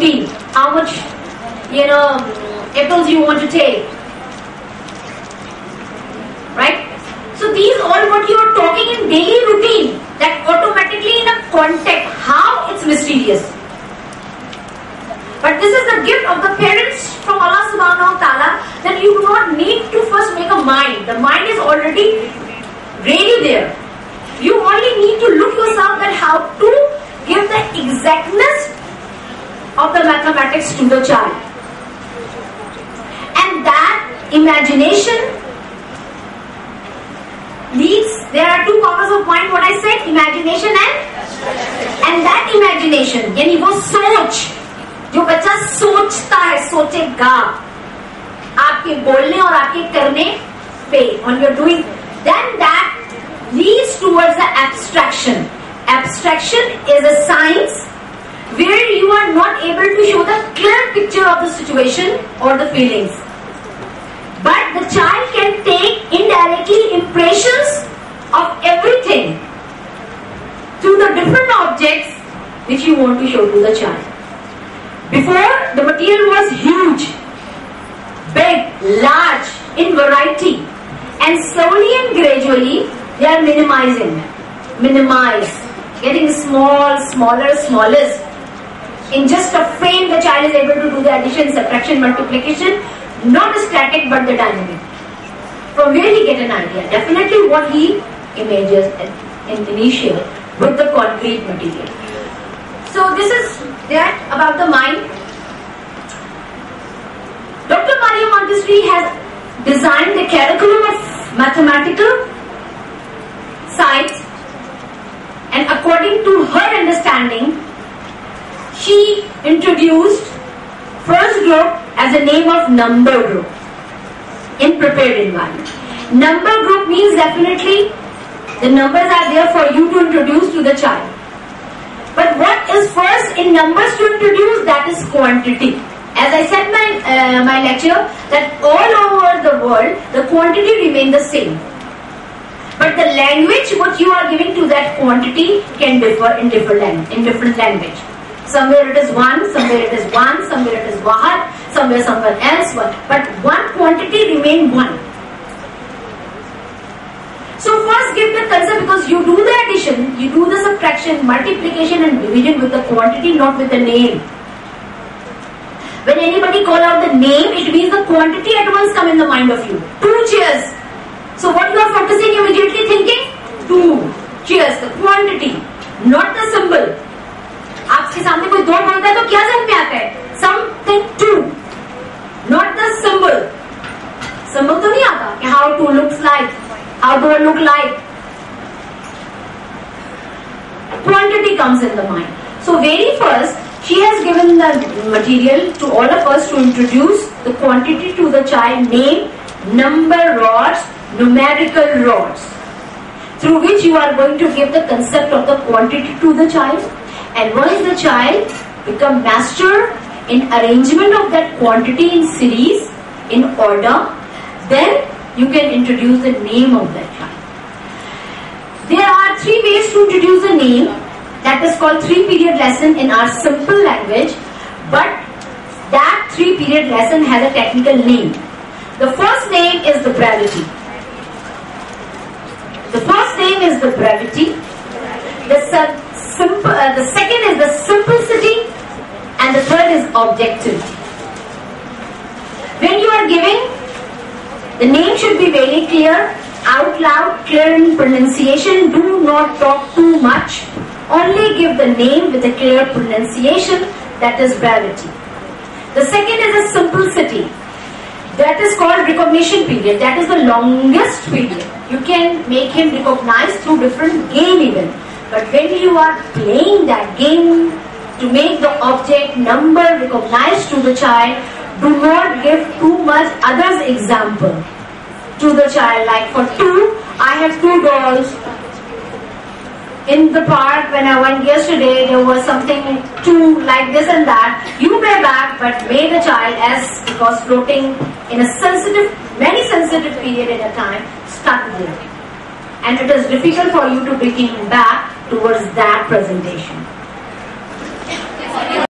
routine. How much, apples you want to take. Right? So these all what you are talking in daily routine, that automatically in a context, how it's mysterious. But this is the gift of the parents from Allah subhanahu wa ta'ala, that you do not need to first make a mind. The mind is already ready there. You only need to look yourself at how to give the exactness of the mathematics to the child. And that imagination leads, there are two corners of mind, what I said, imagination and that imagination, यानी वो सोच, जो बच्चा सोचता है, सोचेगा आपके बोलने और आपके करने पे, when you're doing, then that leads towards the abstraction. Abstraction is a science where you are not able to show the clear picture of the situation or the feelings. But the child can take indirectly impressions of everything through the different objects which you want to show to the child. Before, the material was huge, big, large, in variety, and slowly and gradually they are minimized, getting small, smaller, smallest. In just a frame, the child is able to do the addition, subtraction, multiplication, not static but the dynamic. From where he get an idea? Definitely what he images in initial with the concrete material. So this is that about the mind. Dr. Maria Montessori has designed the curriculum of mathematical science, and according to her understanding, she introduced first group as a name of number group in prepared environment. Number group means definitely the numbers are there for you to introduce to the child. But what is first in numbers to introduce? That is quantity. As I said in my lecture, that all over the world the quantity remain the same. But the language what you are giving to that quantity can differ in different language. Somewhere it is one, somewhere it is one, somewhere it is wahad, somewhere else one. But one quantity remain one. So first give the concept, because you do the addition, you do the subtraction, multiplication and division with the quantity, not with the name. When anybody call out the name, it means the quantity at once come in the mind of you. 2 chairs. So what you are focusing immediately thinking? 2 chairs, the quantity, not the symbol. आपके सामने कोई 2 बोलता है तो क्या ज़हन में आता है? Something 2, not the symbol. Symbol तो नहीं आता कि how 2 looks like, how do I look like. Quantity comes in the mind. So very first, she has given the material to all of us to introduce the quantity to the child, name, number rods, numerical rods, through which you are going to give the concept of the quantity to the child. And once the child become master in arrangement of that quantity in series, in order, then you can introduce the name of that child. There are 3 ways to introduce a name. That is called 3-period lesson in our simple language. But that 3-period lesson has a technical name. The first name is the brevity. The first name is the brevity. The second is the simplicity, and the third is objectivity. When you are giving, the name should be very clear, out loud, clear in pronunciation. Do not talk too much. Only give the name with a clear pronunciation, that is brevity. The second is a simplicity. That is called recognition period. That is the longest period. You can make him recognize through different game even. But when you are playing that game to make the object number recognized to the child, do not give too much others example to the child. Like for 2, I have 2 dolls. In the park when I went yesterday, there was something 2 like this and that. You may back, but may the child, as because floating in a very sensitive period at a time, stuck there. And it is difficult for you to bring him back towards that presentation.